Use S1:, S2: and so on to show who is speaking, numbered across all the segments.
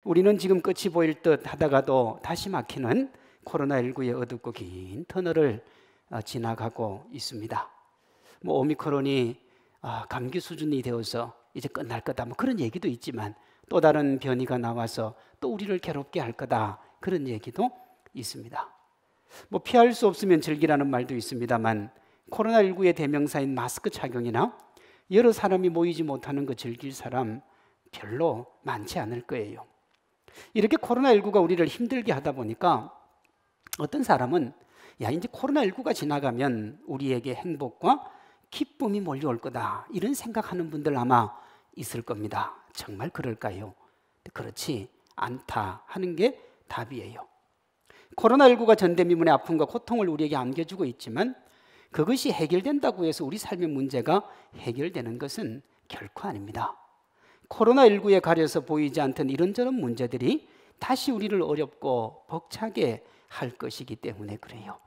S1: 우리는 지금 끝이 보일 듯 하다가도 다시 막히는 코로나19의 어둡고 긴 터널을 지나가고 있습니다. 오미크론이 감기 수준이 되어서 이제 끝날 거다 그런 얘기도 있지만, 또 다른 변이가 나와서 또 우리를 괴롭게 할 거다 그런 얘기도 있습니다. 피할 수 없으면 즐기라는 말도 있습니다만, 코로나19의 대명사인 마스크 착용이나 여러 사람이 모이지 못하는 거 즐길 사람 별로 많지 않을 거예요. 이렇게 코로나19가 우리를 힘들게 하다 보니까 어떤 사람은 이제 코로나19가 지나가면 우리에게 행복과 기쁨이 몰려올 거다 이런 생각하는 분들 아마 있을 겁니다. 정말 그럴까요? 그렇지 않다 하는 게 답이에요. 코로나19가 전대미문의 아픔과 고통을 우리에게 안겨주고 있지만, 그것이 해결된다고 해서 우리 삶의 문제가 해결되는 것은 결코 아닙니다. 코로나19에 가려서 보이지 않던 이런저런 문제들이 다시 우리를 어렵고 벅차게 할 것이기 때문에 그래요.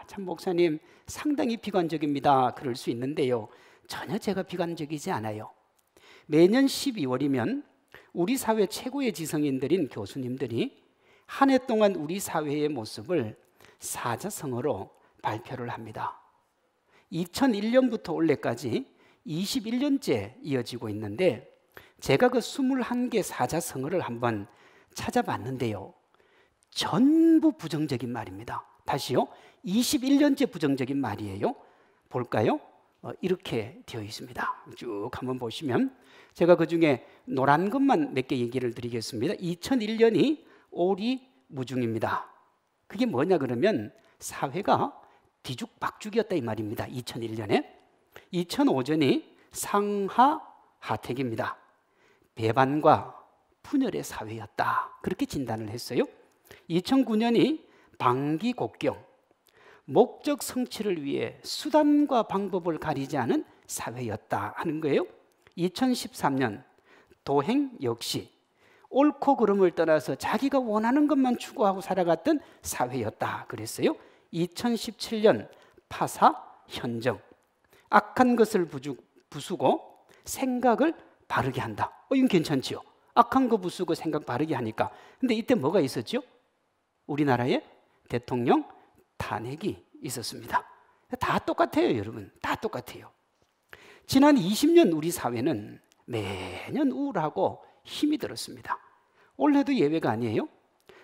S1: 참 목사님 상당히 비관적입니다. 그럴 수 있는데요, 전혀 제가 비관적이지 않아요. 매년 12월이면 우리 사회 최고의 지성인들인 교수님들이 한 해 동안 우리 사회의 모습을 사자성어로 발표를 합니다. 2001년부터 올해까지 21년째 이어지고 있는데, 제가 그 21개 사자성어를 한번 찾아봤는데요, 전부 부정적인 말입니다. 다시요, 21년째 부정적인 말이에요. 볼까요? 이렇게 되어 있습니다. 쭉 한번 보시면 제가 그 중에 노란 것만 몇 개 얘기를 드리겠습니다. 2001년이 오리무중입니다. 그게 뭐냐 그러면 사회가 뒤죽박죽이었다 이 말입니다. 2001년에 2005년이 상하하택입니다. 배반과 분열의 사회였다 그렇게 진단을 했어요. 2009년이 방기곡경, 목적 성취를 위해 수단과 방법을 가리지 않은 사회였다 하는 거예요. 2013년 도행 역시 옳고 그름을 떠나서 자기가 원하는 것만 추구하고 살아갔던 사회였다 그랬어요. 2017년 파사현정, 악한 것을 부수고 생각을 바르게 한다. 이건 괜찮지요. 악한 거 부수고 생각 바르게 하니까. 근데 이때 뭐가 있었죠? 우리나라에 대통령 탄핵이 있었습니다. 다 똑같아요 여러분, 다 똑같아요. 지난 20년 우리 사회는 매년 우울하고 힘이 들었습니다. 올해도 예외가 아니에요.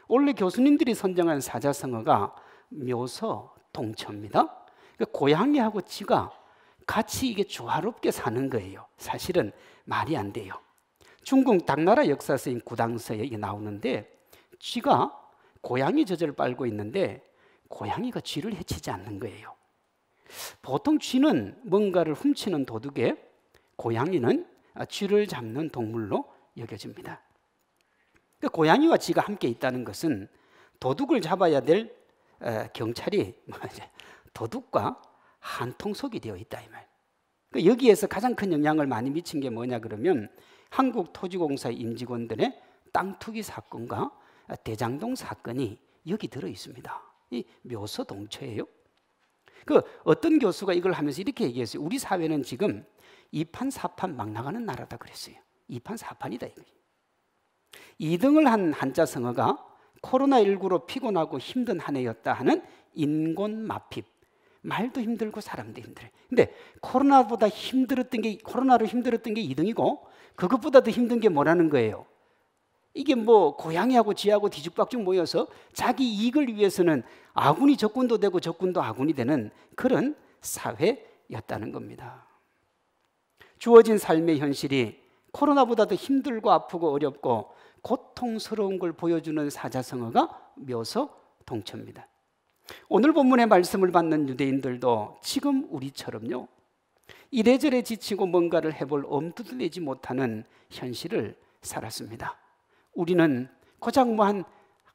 S1: 올해 교수님들이 선정한 사자성어가 묘서 동처입니다. 고양이하고 쥐가 같이 이게 조화롭게 사는 거예요. 사실은 말이 안 돼요. 중국 당나라 역사서인 구당서에 이게 나오는데, 쥐가 고양이 젖을 빨고 있는데 고양이가 쥐를 해치지 않는 거예요. 보통 쥐는 뭔가를 훔치는 도둑에, 고양이는 쥐를 잡는 동물로 여겨집니다. 고양이와 쥐가 함께 있다는 것은 도둑을 잡아야 될 경찰이 도둑과 한통속이 되어 있다 이 말. 여기에서 가장 큰 영향을 많이 미친 게 뭐냐 그러면 한국토지공사 임직원들의 땅 투기 사건과 대장동 사건이 여기 들어 있습니다. 이 묘서 동처예요. 어떤 교수가 이걸 하면서 이렇게 얘기했어요. 우리 사회는 지금 2판 4판 막 나가는 나라다 그랬어요. 2판 4판이다. 2등을 한 한자성어가 코로나19로 피곤하고 힘든 한 해였다 하는 인곤마핍. 말도 힘들고 사람도 힘들어요. 근데 코로나로 힘들었던 게 2등이고 그것보다 더 힘든 게 뭐라는 거예요? 이게 고양이하고 쥐하고 뒤죽박죽 모여서 자기 이익을 위해서는 아군이 적군도 되고 적군도 아군이 되는 그런 사회였다는 겁니다. 주어진 삶의 현실이 코로나보다 더 힘들고 아프고 어렵고 고통스러운 걸 보여주는 사자성어가 묘서 동처입니다. 오늘 본문의 말씀을 받는 유대인들도 지금 우리처럼요, 이래저래 지치고 뭔가를 해볼 엄두도 내지 못하는 현실을 살았습니다. 우리는 고작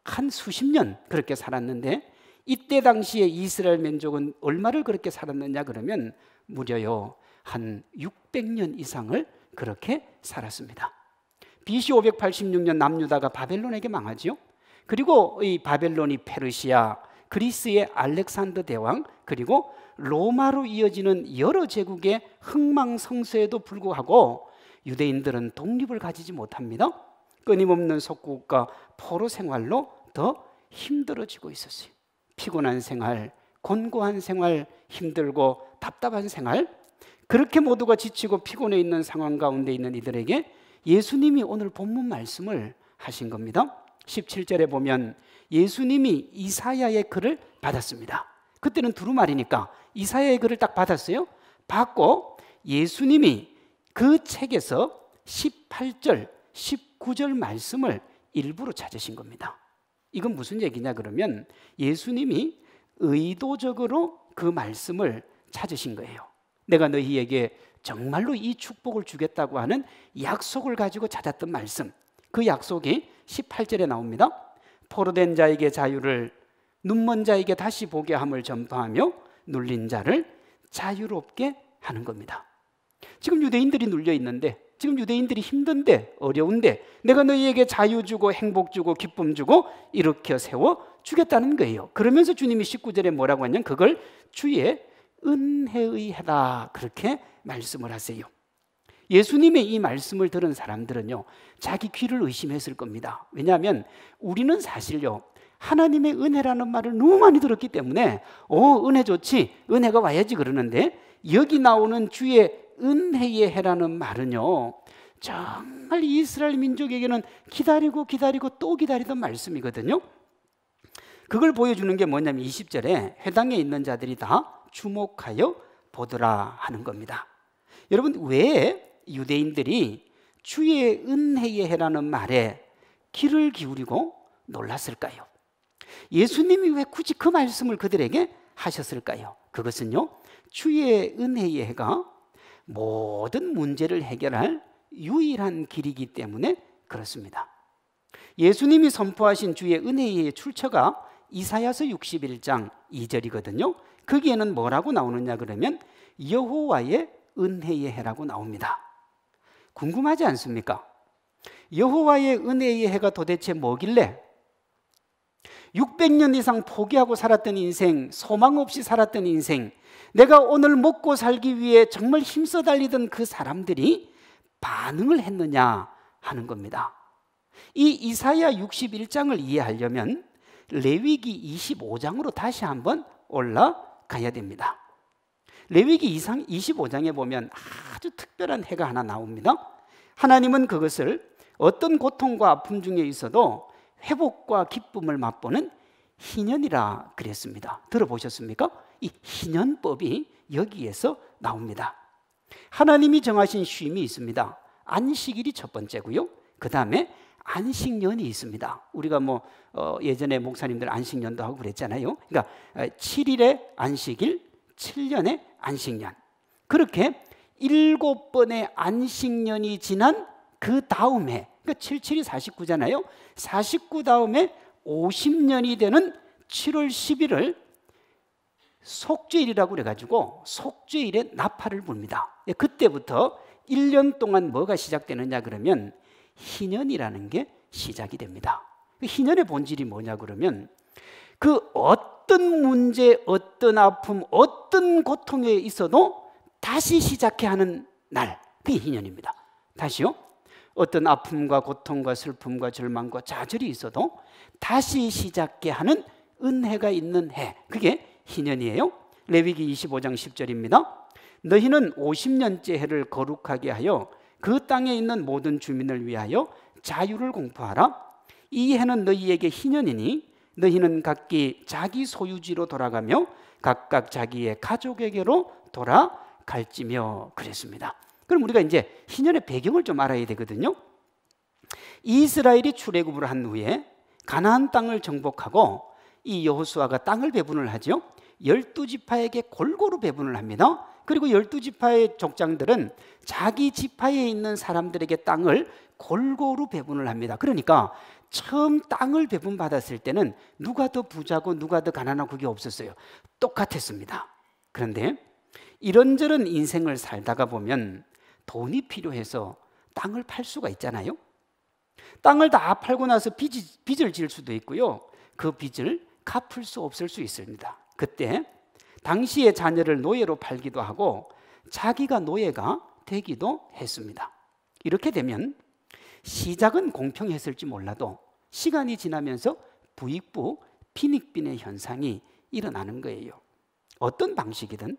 S1: 한 수십 년 그렇게 살았는데, 이때 당시에 이스라엘 민족은 얼마를 그렇게 살았느냐 그러면 무려요 한 600년 이상을 그렇게 살았습니다. BC 586년 남유다가 바벨론에게 망하지요. 그리고 이 바벨론이 페르시아, 그리스의 알렉산더 대왕, 그리고 로마로 이어지는 여러 제국의 흥망성쇠에도 불구하고 유대인들은 독립을 가지지 못합니다. 끊임없는 속국과 포로 생활로 더 힘들어지고 있었어요. 피곤한 생활, 곤고한 생활, 힘들고 답답한 생활, 그렇게 모두가 지치고 피곤해 있는 상황 가운데 있는 이들에게 예수님이 오늘 본문 말씀을 하신 겁니다. 17절에 보면 예수님이 이사야의 글을 받았습니다. 그때는 두루마리니까 이사야의 글을 딱 받았어요. 받고 예수님이 그 책에서 18절, 19절 말씀을 일부러 찾으신 겁니다. 이건 무슨 얘기냐 그러면 예수님이 의도적으로 그 말씀을 찾으신 거예요. 내가 너희에게 정말로 이 축복을 주겠다고 하는 약속을 가지고 찾았던 말씀, 그 약속이 18절에 나옵니다. 포로된 자에게 자유를, 눈먼 자에게 다시 보게 함을 전파하며 눌린 자를 자유롭게 하는 겁니다. 지금 유대인들이 눌려 있는데, 지금 유대인들이 힘든데, 어려운데 내가 너희에게 자유 주고 행복 주고 기쁨 주고 일으켜 세워 주겠다는 거예요. 그러면서 주님이 19절에 뭐라고 하냐면 그걸 주의 은혜의 해다, 그렇게 말씀을 하세요. 예수님의 이 말씀을 들은 사람들은요, 자기 귀를 의심했을 겁니다. 왜냐하면 우리는 사실요, 하나님의 은혜라는 말을 너무 많이 들었기 때문에 은혜 좋지, 은혜가 와야지 그러는데, 여기 나오는 주의 은혜의 해라는 말은요, 정말 이스라엘 민족에게는 기다리고 기다리고 또 기다리던 말씀이거든요. 그걸 보여주는 게 뭐냐면 20절에 회당에 있는 자들이 다 주목하여 보더라 하는 겁니다. 여러분, 왜 유대인들이 주의 은혜의 해라는 말에 귀를 기울이고 놀랐을까요? 예수님이 왜 굳이 그 말씀을 그들에게 하셨을까요? 그것은요, 주의 은혜의 해가 모든 문제를 해결할 유일한 길이기 때문에 그렇습니다. 예수님이 선포하신 주의 은혜의 출처가 이사야서 61장 2절이거든요. 거기에는 뭐라고 나오느냐 그러면 여호와의 은혜의 해라고 나옵니다. 궁금하지 않습니까? 여호와의 은혜의 해가 도대체 뭐길래 600년 이상 포기하고 살았던 인생, 소망 없이 살았던 인생, 내가 오늘 먹고 살기 위해 정말 힘써 달리던 그 사람들이 반응을 했느냐 하는 겁니다. 이 이사야 61장을 이해하려면 레위기 25장으로 다시 한번 올라가야 됩니다. 레위기 25장에 보면 아주 특별한 해가 하나 나옵니다. 하나님은 그것을 어떤 고통과 아픔 중에 있어도 회복과 기쁨을 맛보는 희년이라 그랬습니다. 들어보셨습니까? 이 희년법이 여기에서 나옵니다. 하나님이 정하신 쉼이 있습니다. 안식일이 첫 번째고요. 그 다음에 안식년이 있습니다. 우리가 예전에 목사님들 안식년도 하고 그랬잖아요. 그러니까 7일의 안식일, 7년의 안식년. 그렇게 7번의 안식년이 지난 그 다음에, 그러니까 77이 49잖아요. 49 다음에 50년이 되는 7월 10일을 속죄일이라고 그래가지고 속죄일에 나팔을 붑니다. 그때부터 1년 동안 뭐가 시작되느냐 그러면 희년이라는 게 시작이 됩니다. 희년의 본질이 뭐냐 그러면 그 어떤 문제, 어떤 아픔, 어떤 고통에 있어도 다시 시작해 하는 날, 그게 희년입니다. 다시요, 어떤 아픔과 고통과 슬픔과 절망과 좌절이 있어도 다시 시작해 하는 은혜가 있는 해, 그게 희년이에요. 레위기 25장 10절입니다. 너희는 50년째 해를 거룩하게 하여 그 땅에 있는 모든 주민을 위하여 자유를 공포하라. 이 해는 너희에게 희년이니 너희는 각기 자기 소유지로 돌아가며 각각 자기의 가족에게로 돌아갈지며 그랬습니다. 그럼 우리가 이제 희년의 배경을 좀 알아야 되거든요. 이스라엘이 출애굽을 한 후에 가나안 땅을 정복하고 이 여호수아가 땅을 배분을 하죠. 12지파에게 골고루 배분을 합니다. 그리고 12지파의 족장들은 자기 지파에 있는 사람들에게 땅을 골고루 배분을 합니다. 그러니까 처음 땅을 배분받았을 때는 누가 더 부자고 누가 더 가난하고 그게 없었어요. 똑같았습니다. 그런데 이런저런 인생을 살다가 보면 돈이 필요해서 땅을 팔 수가 있잖아요. 땅을 다 팔고 나서 빚을 질 수도 있고요. 그 빚을 갚을 수 없을 수 있습니다. 그때 당시의 자녀를 노예로 팔기도 하고 자기가 노예가 되기도 했습니다. 이렇게 되면 시작은 공평했을지 몰라도 시간이 지나면서 부익부 빈익빈의 현상이 일어나는 거예요. 어떤 방식이든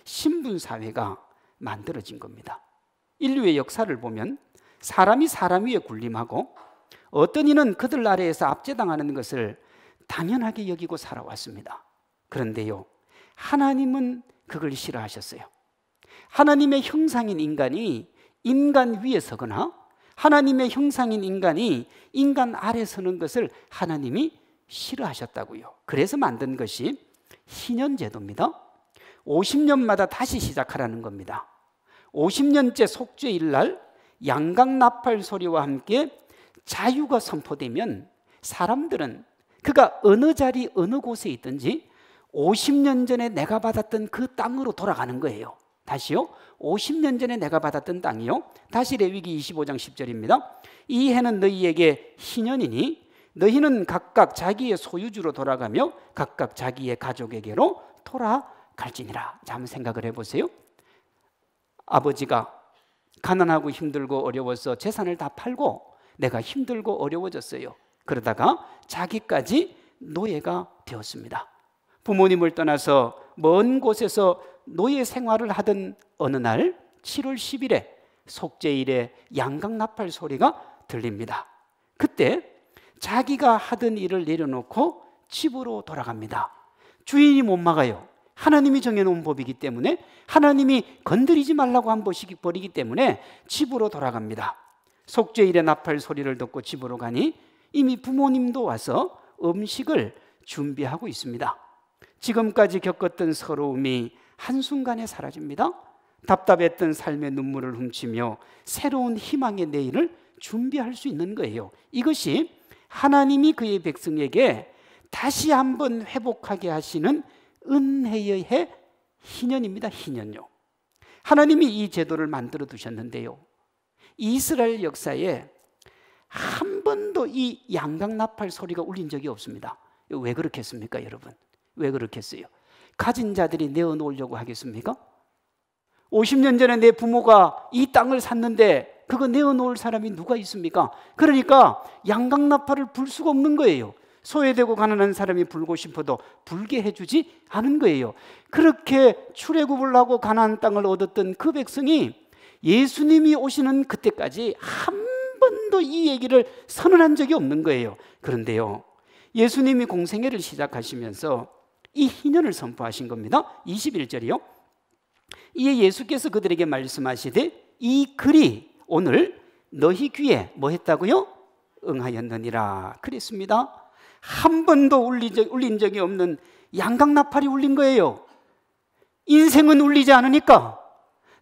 S1: 신분사회가 만들어진 겁니다. 인류의 역사를 보면 사람이 사람 위에 군림하고 어떤 이는 그들 아래에서 압제당하는 것을 당연하게 여기고 살아왔습니다. 그런데요, 하나님은 그걸 싫어하셨어요. 하나님의 형상인 인간이 인간 위에 서거나 하나님의 형상인 인간이 인간 아래 서는 것을 하나님이 싫어하셨다고요. 그래서 만든 것이 희년제도입니다. 50년마다 다시 시작하라는 겁니다. 50년째 속죄일 날 양강나팔 소리와 함께 자유가 선포되면 사람들은 그가 어느 자리 어느 곳에 있든지 50년 전에 내가 받았던 그 땅으로 돌아가는 거예요. 다시요, 50년 전에 내가 받았던 땅이요. 다시 레위기 25장 10절입니다. 이 해는 너희에게 희년이니 너희는 각각 자기의 소유주로 돌아가며 각각 자기의 가족에게로 돌아갈지니라. 자, 한번 생각을 해보세요. 아버지가 가난하고 힘들고 어려워서 재산을 다 팔고 내가 힘들고 어려워졌어요. 그러다가 자기까지 노예가 되었습니다. 부모님을 떠나서 먼 곳에서 노예 생활을 하던 어느 날 7월 10일에 속죄일에 양강나팔 소리가 들립니다. 그때 자기가 하던 일을 내려놓고 집으로 돌아갑니다. 주인이 못 막아요. 하나님이 정해놓은 법이기 때문에, 하나님이 건드리지 말라고 한 법이기 때문에 집으로 돌아갑니다. 속죄일의 나팔 소리를 듣고 집으로 가니 이미 부모님도 와서 음식을 준비하고 있습니다. 지금까지 겪었던 서러움이 한순간에 사라집니다. 답답했던 삶의 눈물을 훔치며 새로운 희망의 내일을 준비할 수 있는 거예요. 이것이 하나님이 그의 백성에게 다시 한번 회복하게 하시는 은혜의 해 희년입니다. 희년요. 하나님이 이 제도를 만들어 두셨는데요, 이스라엘 역사에 한 번도 이 양강나팔 소리가 울린 적이 없습니다. 왜 그렇겠습니까, 여러분? 왜 그렇겠어요? 가진 자들이 내어놓으려고 하겠습니까? 50년 전에 내 부모가 이 땅을 샀는데 그거 내어놓을 사람이 누가 있습니까? 그러니까 양강나팔을 불 수가 없는 거예요. 소외되고 가난한 사람이 불고 싶어도 불게 해주지 않은 거예요. 그렇게 출애굽을 하고 가나안 땅을 얻었던 그 백성이 예수님이 오시는 그때까지 한 번도 이 얘기를 선언한 적이 없는 거예요. 그런데요, 예수님이 공생애를 시작하시면서 이 희년을 선포하신 겁니다. 21절이요. 이에 예수께서 그들에게 말씀하시되 이 글이 오늘 너희 귀에 뭐 했다고요? 응하였느니라 그랬습니다. 한 번도 울린 적이 없는 양강나팔이 울린 거예요. 인생은 울리지 않으니까,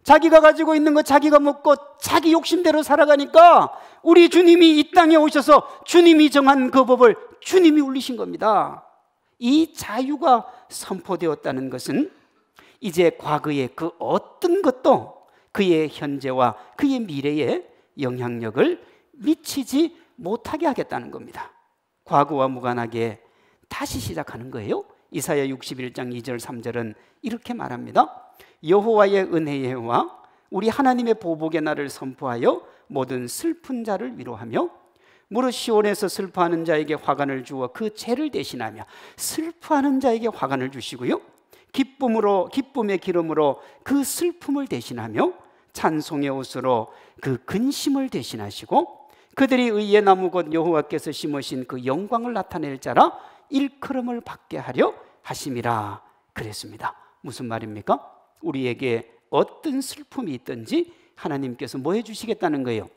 S1: 자기가 가지고 있는 거 자기가 먹고 자기 욕심대로 살아가니까 우리 주님이 이 땅에 오셔서 주님이 정한 그 법을 주님이 울리신 겁니다. 이 자유가 선포되었다는 것은 이제 과거의 그 어떤 것도 그의 현재와 그의 미래에 영향력을 미치지 못하게 하겠다는 겁니다. 과거와 무관하게 다시 시작하는 거예요. 이사야 61장 2절 3절은 이렇게 말합니다. 여호와의 은혜의 해와 우리 하나님의 보복의 날을 선포하여 모든 슬픈 자를 위로하며 무릇 시온에서 슬퍼하는 자에게 화관을 주어 그 죄를 대신하며, 슬퍼하는 자에게 화관을 주시고요, 기쁨의 기름으로 그 슬픔을 대신하며 찬송의 옷으로 그 근심을 대신하시고 그들이 의의 나무 곧 여호와께서 심으신 그 영광을 나타낼 자라 일컬음을 받게 하려 하심이라 그랬습니다. 무슨 말입니까? 우리에게 어떤 슬픔이 있든지 하나님께서 뭐 해주시겠다는 거예요?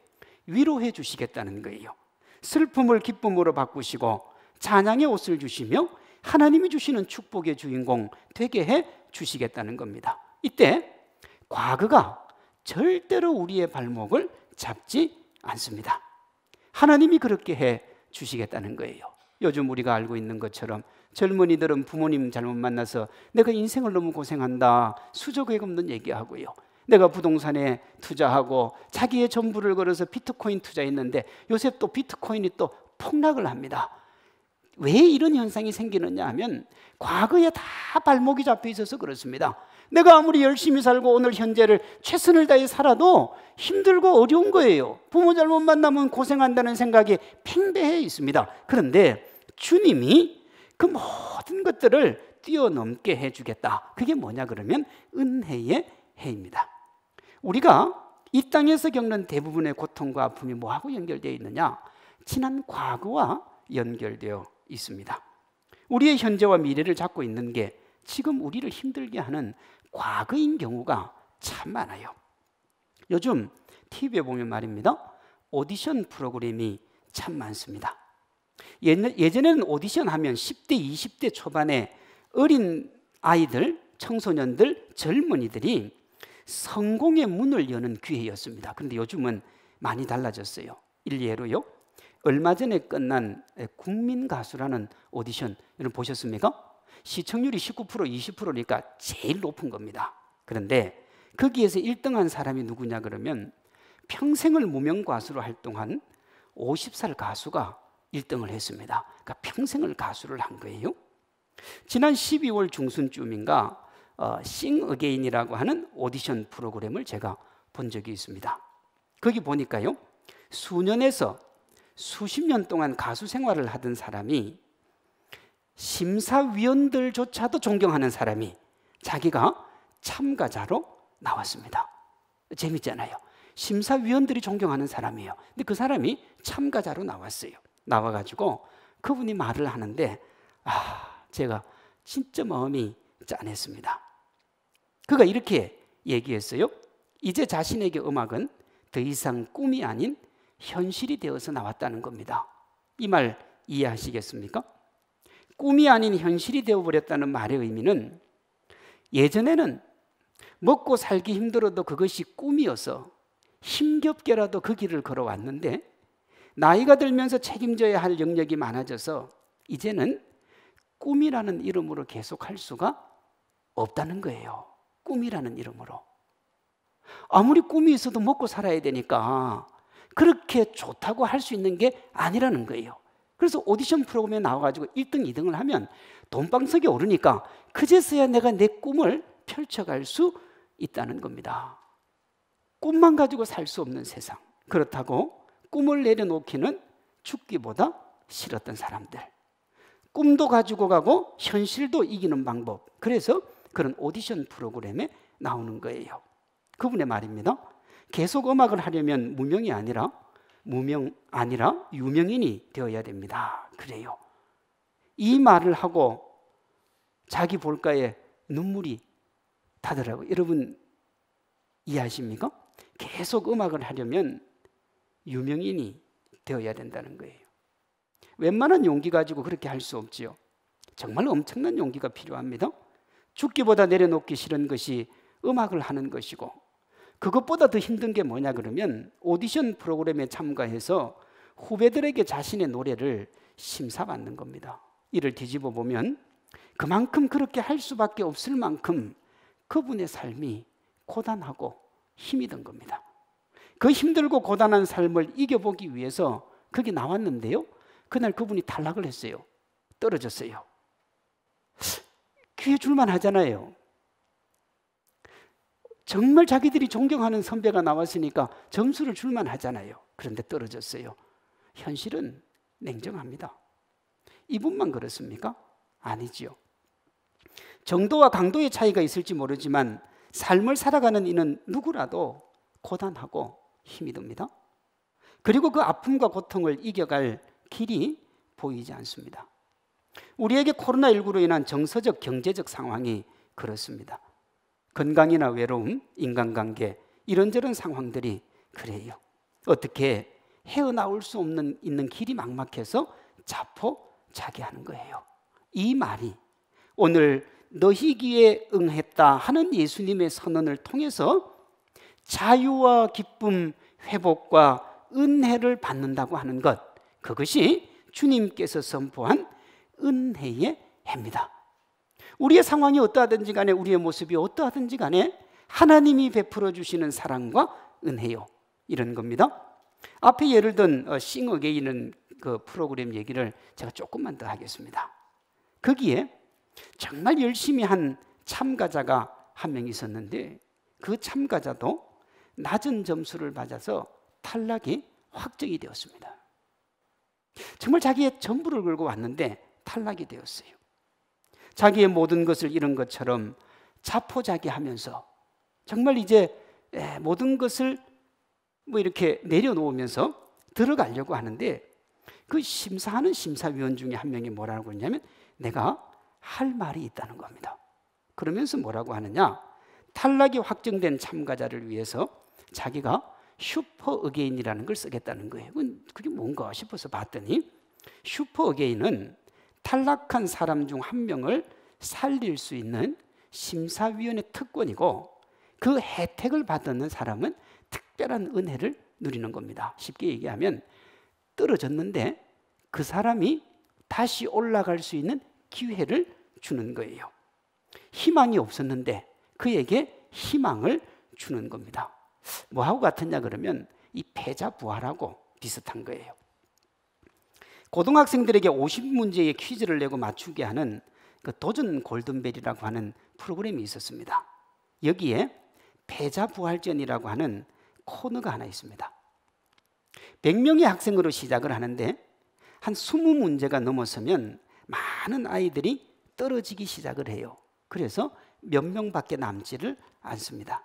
S1: 위로해 주시겠다는 거예요. 슬픔을 기쁨으로 바꾸시고 찬양의 옷을 주시며 하나님이 주시는 축복의 주인공 되게 해 주시겠다는 겁니다. 이때 과거가 절대로 우리의 발목을 잡지 않습니다. 하나님이 그렇게 해 주시겠다는 거예요. 요즘 우리가 알고 있는 것처럼 젊은이들은 부모님 잘못 만나서 내가 인생을 너무 고생한다, 수저계획 없는 얘기하고요, 내가 부동산에 투자하고 자기의 전부를 걸어서 비트코인 투자했는데 요새 또 비트코인이 또 폭락을 합니다. 왜 이런 현상이 생기느냐 하면 과거에 다 발목이 잡혀 있어서 그렇습니다. 내가 아무리 열심히 살고 오늘 현재를 최선을 다해 살아도 힘들고 어려운 거예요. 부모 잘못 만나면 고생한다는 생각이 팽배해 있습니다. 그런데 주님이 그 모든 것들을 뛰어넘게 해주겠다. 그게 뭐냐 그러면 은혜의 해입니다. 우리가 이 땅에서 겪는 대부분의 고통과 아픔이 뭐하고 연결되어 있느냐? 지난 과거와 연결되어 있습니다. 우리의 현재와 미래를 잡고 있는 게 지금 우리를 힘들게 하는 과거인 경우가 참 많아요. 요즘 TV에 보면 말입니다, 오디션 프로그램이 참 많습니다. 예전에는 오디션 하면 10대, 20대 초반의 어린 아이들, 청소년들, 젊은이들이 성공의 문을 여는 기회였습니다. 그런데 요즘은 많이 달라졌어요. 일례로요, 얼마 전에 끝난 국민가수라는 오디션, 여러분 보셨습니까? 시청률이 19%, 20%니까 제일 높은 겁니다. 그런데 거기에서 1등한 사람이 누구냐 그러면 평생을 무명 가수로 활동한 50살 가수가 1등을 했습니다. 그러니까 평생을 가수를 한 거예요. 지난 12월 중순쯤인가 싱 어게인이라고 하는 오디션 프로그램을 제가 본 적이 있습니다. 거기 보니까요, 수년에서 수십 년 동안 가수 생활을 하던 사람이, 심사위원들조차도 존경하는 사람이 자기가 참가자로 나왔습니다. 재밌잖아요. 심사위원들이 존경하는 사람이에요. 근데 그 사람이 참가자로 나왔어요. 나와가지고 그분이 말을 하는데 제가 진짜 마음이 짠했습니다. 그가 이렇게 얘기했어요. 이제 자신에게 음악은 더 이상 꿈이 아닌 현실이 되어서 나왔다는 겁니다. 이 말 이해하시겠습니까? 꿈이 아닌 현실이 되어버렸다는 말의 의미는, 예전에는 먹고 살기 힘들어도 그것이 꿈이어서 힘겹게라도 그 길을 걸어왔는데, 나이가 들면서 책임져야 할 영역이 많아져서 이제는 꿈이라는 이름으로 계속할 수가 없다는 거예요. 꿈이라는 이름으로. 아무리 꿈이 있어도 먹고 살아야 되니까 그렇게 좋다고 할 수 있는 게 아니라는 거예요. 그래서 오디션 프로그램에 나와가지고 1등, 2등을 하면 돈방석에 오르니까 그제서야 내가 내 꿈을 펼쳐갈 수 있다는 겁니다. 꿈만 가지고 살 수 없는 세상. 그렇다고 꿈을 내려놓기는 죽기보다 싫었던 사람들. 꿈도 가지고 가고 현실도 이기는 방법. 그래서 그런 오디션 프로그램에 나오는 거예요. 그분의 말입니다. 계속 음악을 하려면 무명이 아니라 유명인이 되어야 됩니다. 그래요. 이 말을 하고 자기 볼가에 눈물이 타더라고요. 여러분 이해하십니까? 계속 음악을 하려면 유명인이 되어야 된다는 거예요. 웬만한 용기 가지고 그렇게 할 수 없지요. 정말 엄청난 용기가 필요합니다. 죽기보다 내려놓기 싫은 것이 음악을 하는 것이고, 그것보다 더 힘든 게 뭐냐 그러면 오디션 프로그램에 참가해서 후배들에게 자신의 노래를 심사받는 겁니다. 이를 뒤집어 보면 그만큼 그렇게 할 수밖에 없을 만큼 그분의 삶이 고단하고 힘이 든 겁니다. 그 힘들고 고단한 삶을 이겨보기 위해서 거기 나왔는데요, 그날 그분이 탈락을 했어요. 떨어졌어요. 귀에 줄만 하잖아요. 정말 자기들이 존경하는 선배가 나왔으니까 점수를 줄만 하잖아요. 그런데 떨어졌어요. 현실은 냉정합니다. 이분만 그렇습니까? 아니지요. 정도와 강도의 차이가 있을지 모르지만 삶을 살아가는 이는 누구라도 고단하고 힘이 듭니다. 그리고 그 아픔과 고통을 이겨갈 길이 보이지 않습니다. 우리에게 코로나19로 인한 정서적, 경제적 상황이 그렇습니다. 건강이나 외로움, 인간관계, 이런저런 상황들이 그래요. 어떻게 헤어나올 수 있는 길이 막막해서 자포자기하는 거예요. 이 말이 오늘 너희 귀에 응했다 하는 예수님의 선언을 통해서 자유와 기쁨, 회복과 은혜를 받는다고 하는 것, 그것이 주님께서 선포한 은혜의 해입니다. 우리의 상황이 어떠하든지 간에, 우리의 모습이 어떠하든지 간에 하나님이 베풀어 주시는 사랑과 은혜요, 이런 겁니다. 앞에 예를 든 싱 어게인은 그 프로그램 얘기를 제가 조금만 더 하겠습니다. 거기에 정말 열심히 한 참가자가 한 명 있었는데 그 참가자도 낮은 점수를 받아서 탈락이 확정이 되었습니다. 정말 자기의 전부를 걸고 왔는데 탈락이 되었어요. 자기의 모든 것을 잃은 것처럼 자포자기하면서 정말 이제 모든 것을 뭐 이렇게 내려놓으면서 들어가려고 하는데 그 심사하는 심사위원 중에 한 명이 뭐라고 했냐면 내가 할 말이 있다는 겁니다. 그러면서 뭐라고 하느냐, 탈락이 확정된 참가자를 위해서 자기가 슈퍼 어게인이라는 걸 쓰겠다는 거예요. 그게 뭔가 싶어서 봤더니 슈퍼 어게인은 탈락한 사람 중 한 명을 살릴 수 있는 심사위원의 특권이고 그 혜택을 받는 사람은 특별한 은혜를 누리는 겁니다. 쉽게 얘기하면 떨어졌는데 그 사람이 다시 올라갈 수 있는 기회를 주는 거예요. 희망이 없었는데 그에게 희망을 주는 겁니다. 뭐하고 같으냐 그러면 이 패자부활하고 비슷한 거예요. 고등학생들에게 50문제의 퀴즈를 내고 맞추게 하는 그 도전 골든벨이라고 하는 프로그램이 있었습니다. 여기에 패자부활전이라고 하는 코너가 하나 있습니다. 100명의 학생으로 시작을 하는데 한 20문제가 넘어서면 많은 아이들이 떨어지기 시작을 해요. 그래서 몇 명밖에 남지를 않습니다.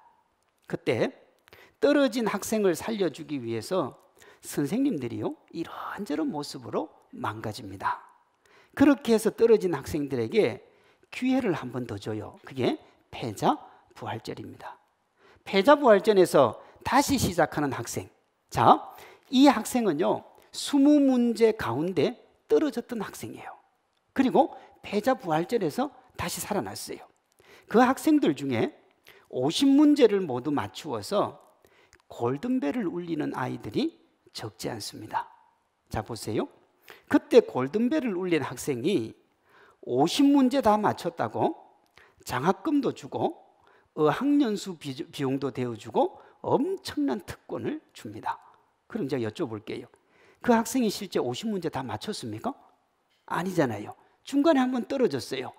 S1: 그때 떨어진 학생을 살려주기 위해서 선생님들이요 이런저런 모습으로 망가집니다. 그렇게 해서 떨어진 학생들에게 기회를 한 번 더 줘요. 그게 패자부활전입니다. 패자부활전에서 다시 시작하는 학생. 자, 이 학생은요 20문제 가운데 떨어졌던 학생이에요. 그리고 패자부활전에서 다시 살아났어요. 그 학생들 중에 50문제를 모두 맞추어서 골든벨을 울리는 아이들이 적지 않습니다. 자 보세요. 그때 골든벨을 울린 학생이 50문제 다 맞췄다고 장학금도 주고 어학연수 비용도 대어주고 엄청난 특권을 줍니다. 그럼 제가 여쭤볼게요. 그 학생이 실제 50문제 다 맞췄습니까? 아니잖아요. 중간에 한번 떨어졌어요.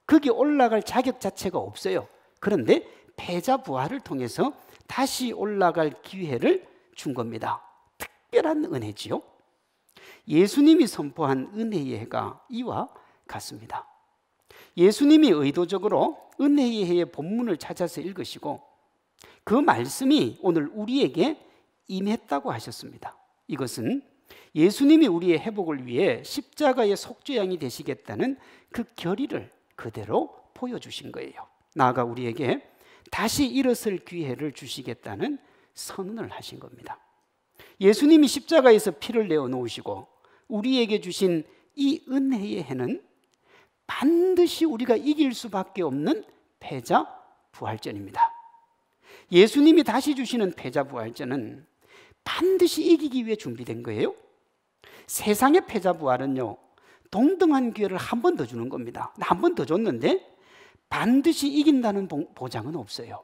S1: 거기 올라갈 자격 자체가 없어요. 그런데 패자부활을 통해서 다시 올라갈 기회를 준 겁니다. 특별한 은혜지요. 예수님이 선포한 은혜의 해가 이와 같습니다. 예수님이 의도적으로 은혜의 해의 본문을 찾아서 읽으시고 그 말씀이 오늘 우리에게 임했다고 하셨습니다. 이것은 예수님이 우리의 회복을 위해 십자가의 속죄양이 되시겠다는 그 결의를 그대로 보여주신 거예요. 나아가 우리에게 다시 일어설 기회를 주시겠다는 선언을 하신 겁니다. 예수님이 십자가에서 피를 내어 놓으시고 우리에게 주신 이 은혜의 해는 반드시 우리가 이길 수밖에 없는 패자부활전입니다. 예수님이 다시 주시는 패자부활전은 반드시 이기기 위해 준비된 거예요. 세상의 패자부활은요 동등한 기회를 한 번 더 주는 겁니다. 한 번 더 줬는데 반드시 이긴다는 보장은 없어요.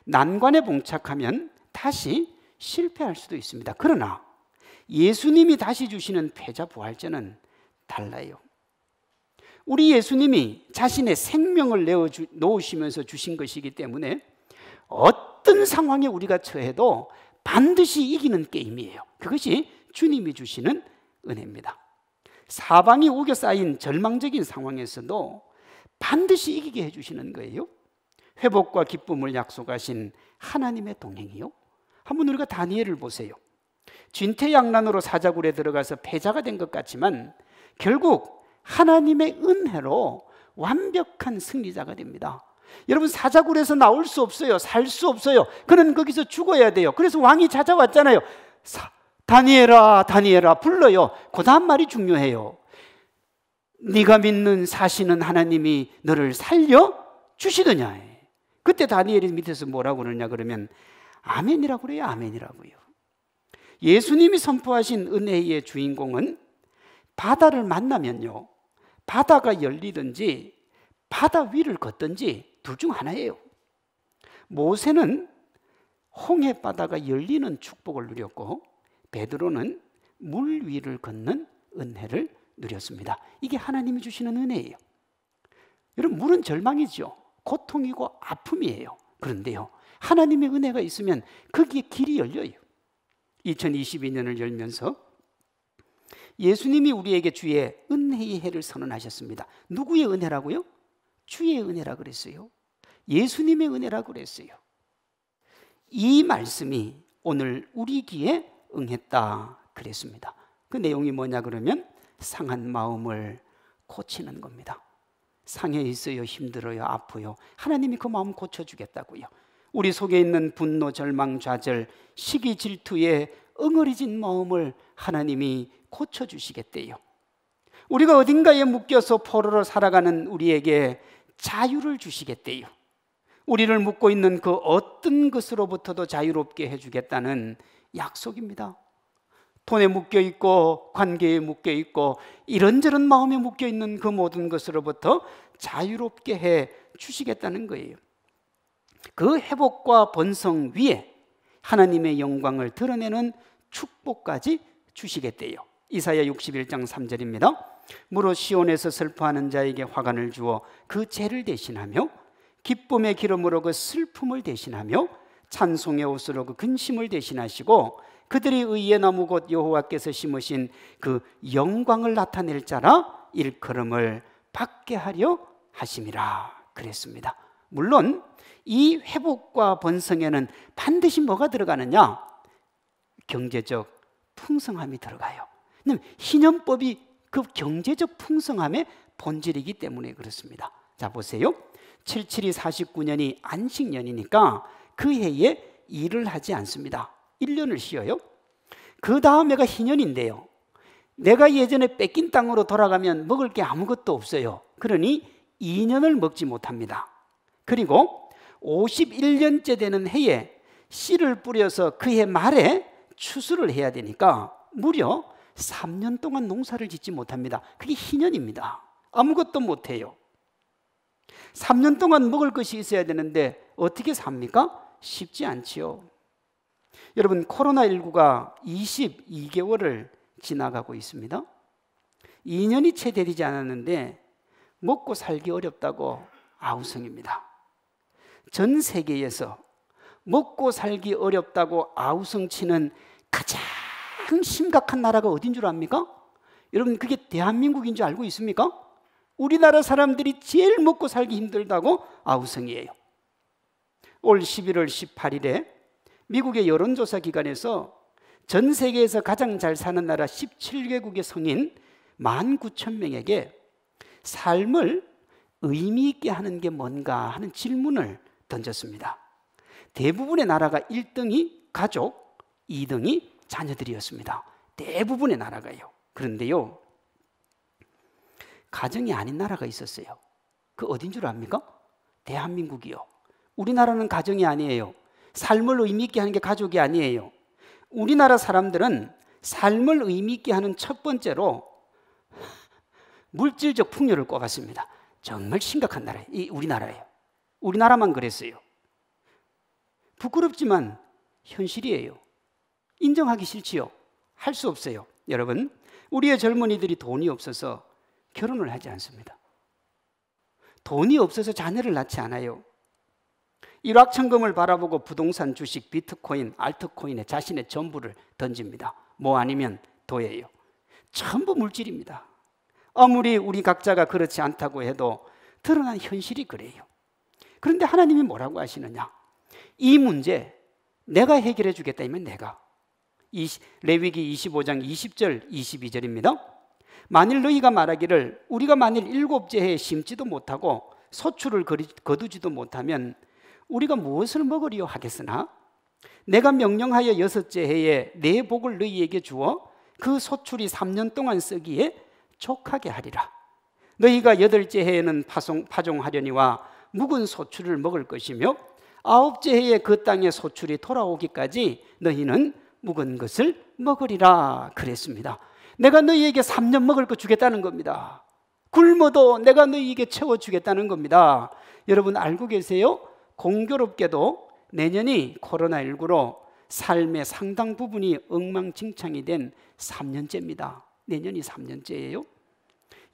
S1: 난관에 봉착하면 다시 실패할 수도 있습니다. 그러나 예수님이 다시 주시는 패자부활전은 달라요. 우리 예수님이 자신의 생명을 내어놓으시면서 주신 것이기 때문에 어떤 상황에 우리가 처해도 반드시 이기는 게임이에요. 그것이 주님이 주시는 은혜입니다. 사방이 우겨 쌓인 절망적인 상황에서도 반드시 이기게 해주시는 거예요. 회복과 기쁨을 약속하신 하나님의 동행이요. 한번 우리가 다니엘을 보세요. 진퇴양난으로 사자굴에 들어가서 패자가 된 것 같지만 결국 하나님의 은혜로 완벽한 승리자가 됩니다. 여러분 사자굴에서 나올 수 없어요. 살 수 없어요. 그는 거기서 죽어야 돼요. 그래서 왕이 찾아왔잖아요. 다니엘아 다니엘아 불러요. 그 다음 말이 중요해요. 네가 믿는 사시는 하나님이 너를 살려 주시더냐. 그때 다니엘이 밑에서 뭐라고 그러냐 그러면 아멘이라고 그래요. 아멘이라고요. 예수님이 선포하신 은혜의 주인공은 바다를 만나면요 바다가 열리든지 바다 위를 걷든지 둘 중 하나예요. 모세는 홍해 바다가 열리는 축복을 누렸고 베드로는 물 위를 걷는 은혜를 누렸습니다. 이게 하나님이 주시는 은혜예요. 여러분 물은 절망이죠. 고통이고 아픔이에요. 그런데요, 하나님의 은혜가 있으면 거기에 길이 열려요. 2022년을 열면서 예수님이 우리에게 주의 은혜의 해를 선언하셨습니다. 누구의 은혜라고요? 주의 은혜라 그랬어요. 예수님의 은혜라 그랬어요. 이 말씀이 오늘 우리 귀에 응했다 그랬습니다. 그 내용이 뭐냐 그러면 상한 마음을 고치는 겁니다. 상해 있어요, 힘들어요, 아프요. 하나님이 그 마음 고쳐주겠다고요. 우리 속에 있는 분노, 절망, 좌절, 시기, 질투에 응어리진 마음을 하나님이 고쳐주시겠대요. 우리가 어딘가에 묶여서 포로로 살아가는 우리에게 자유를 주시겠대요. 우리를 묶고 있는 그 어떤 것으로부터도 자유롭게 해주겠다는 약속입니다. 돈에 묶여 있고 관계에 묶여 있고 이런저런 마음에 묶여 있는 그 모든 것으로부터 자유롭게 해 주시겠다는 거예요. 그 회복과 번성 위에 하나님의 영광을 드러내는 축복까지 주시겠대요. 이사야 61장 3절입니다. 무릇 시온에서 슬퍼하는 자에게 화관을 주어 그 죄를 대신하며 기쁨의 기름으로 그 슬픔을 대신하며 찬송의 옷으로 그 근심을 대신하시고 그들이 의의 나무 곧 여호와께서 심으신 그 영광을 나타낼 자라 일컬음을 받게 하려 하심이라 그랬습니다. 물론 이 회복과 번성에는 반드시 뭐가 들어가느냐? 경제적 풍성함이 들어가요. 희년법이 그 경제적 풍성함의 본질이기 때문에 그렇습니다. 자, 보세요. 77이 49년이 안식년이니까 그 해에 일을 하지 않습니다. 1년을 쉬어요. 그 다음 해가 희년인데요, 내가 예전에 뺏긴 땅으로 돌아가면 먹을 게 아무것도 없어요. 그러니 2년을 먹지 못합니다. 그리고 51년째 되는 해에 씨를 뿌려서 그 해 말에 추수를 해야 되니까 무려 3년 동안 농사를 짓지 못합니다. 그게 희년입니다. 아무것도 못해요. 3년 동안 먹을 것이 있어야 되는데 어떻게 삽니까? 쉽지 않지요. 여러분, 코로나19가 22개월을 지나가고 있습니다. 2년이 채 되지 않았는데 먹고 살기 어렵다고 아우성입니다. 전 세계에서 먹고 살기 어렵다고 아우성치는 가장 심각한 나라가 어딘 줄 압니까? 여러분, 그게 대한민국인 줄 알고 있습니까? 우리나라 사람들이 제일 먹고 살기 힘들다고 아우성이에요. 올 11월 18일에 미국의 여론조사 기관에서 전 세계에서 가장 잘 사는 나라 17개국의 성인 19,000명에게 삶을 의미 있게 하는 게 뭔가 하는 질문을 던졌습니다. 대부분의 나라가 1등이 가족, 2등이 자녀들이었습니다. 대부분의 나라가요. 그런데요, 가정이 아닌 나라가 있었어요. 그 어딘 줄 압니까? 대한민국이요. 우리나라는 가정이 아니에요. 삶을 의미 있게 하는 게 가족이 아니에요. 우리나라 사람들은 삶을 의미 있게 하는 첫 번째로 물질적 풍요를 꼽았습니다. 정말 심각한 나라예요. 이 우리나라예요. 우리나라만 그랬어요. 부끄럽지만 현실이에요. 인정하기 싫지요. 할 수 없어요. 여러분, 우리의 젊은이들이 돈이 없어서 결혼을 하지 않습니다. 돈이 없어서 자녀를 낳지 않아요. 일확천금을 바라보고 부동산, 주식, 비트코인, 알트코인에 자신의 전부를 던집니다. 뭐 아니면 도예요. 전부 물질입니다. 아무리 우리 각자가 그렇지 않다고 해도 드러난 현실이 그래요. 그런데 하나님이 뭐라고 하시느냐? 이 문제 내가 해결해 주겠다면 내가. 레위기 25장 20절 22절입니다. 만일 너희가 말하기를 우리가 만일 7째 해에 심지도 못하고 소출을 거두지도 못하면 우리가 무엇을 먹으리요 하겠으나 내가 명령하여 6째 해에 내 복을 너희에게 주어 그 소출이 3년 동안 쓰기에 족하게 하리라. 너희가 8째 해에는 파종하려니와 묵은 소출을 먹을 것이며 9째 해에 그 땅의 소출이 돌아오기까지 너희는 묵은 것을 먹으리라 그랬습니다. 내가 너희에게 3년 먹을 거 주겠다는 겁니다. 굶어도 내가 너희에게 채워주겠다는 겁니다. 여러분 알고 계세요? 공교롭게도 내년이 코로나19로 삶의 상당 부분이 엉망진창이 된 3년째입니다. 내년이 3년째예요.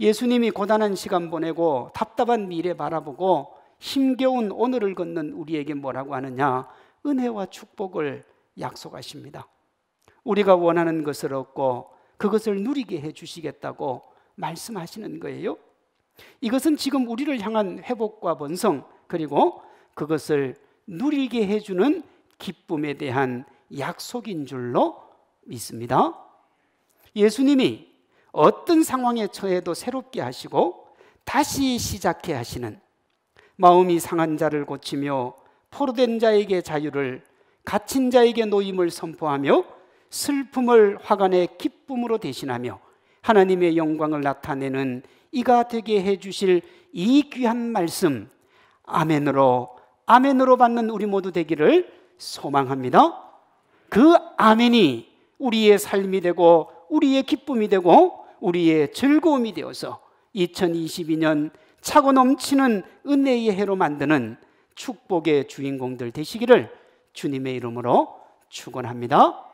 S1: 예수님이 고단한 시간 보내고 답답한 미래 바라보고 힘겨운 오늘을 걷는 우리에게 뭐라고 하느냐? 은혜와 축복을 약속하십니다. 우리가 원하는 것을 얻고 그것을 누리게 해주시겠다고 말씀하시는 거예요. 이것은 지금 우리를 향한 회복과 번성, 그리고 그것을 누리게 해주는 기쁨에 대한 약속인 줄로 믿습니다. 예수님이 어떤 상황에 처해도 새롭게 하시고 다시 시작해 하시는, 마음이 상한 자를 고치며 포로된 자에게 자유를, 갇힌 자에게 노임을 선포하며 슬픔을 화관의 기쁨으로 대신하며 하나님의 영광을 나타내는 이가 되게 해주실 이 귀한 말씀, 아멘으로 받는 우리 모두 되기를 소망합니다. 그 아멘이 우리의 삶이 되고 우리의 기쁨이 되고 우리의 즐거움이 되어서 2022년 차고 넘치는 은혜의 해로 만드는 축복의 주인공들 되시기를 주님의 이름으로 축원합니다.